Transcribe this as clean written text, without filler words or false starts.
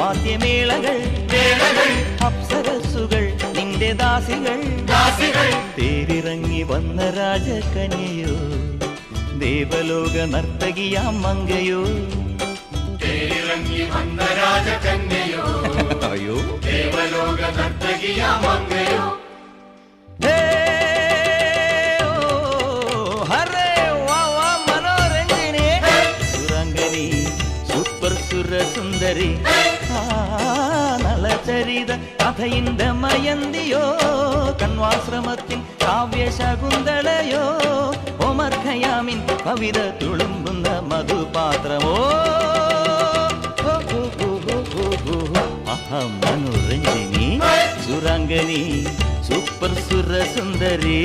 വാദ്യമേളകൾ അപ്സരസുകൾ നിന്റെ ദാസികൾ തേരിറങ്ങി വന്ന രാജകന്യയോ ദേവലോക നർത്തകിയാം മങ്കയോ തേരിറങ്ങി വന്ന രാജകന്യയോ അയ്യോ ദേവലോക നർത്തകിയാം മങ്കയോ സുന്ദരി നളചരിത കഥയിന്റെ മയന്തിയോ കണ്വാശ്രമത്തിൻ കാവ്യശകുന്തളയോ ഒമർ ഖയാമിൻ കവിത തുളുമ്പുന്ന മധുപാത്രമോ മനോരഞ്ജിനി സുരാംഗനി സൂപ്പർ സുരസുന്ദരി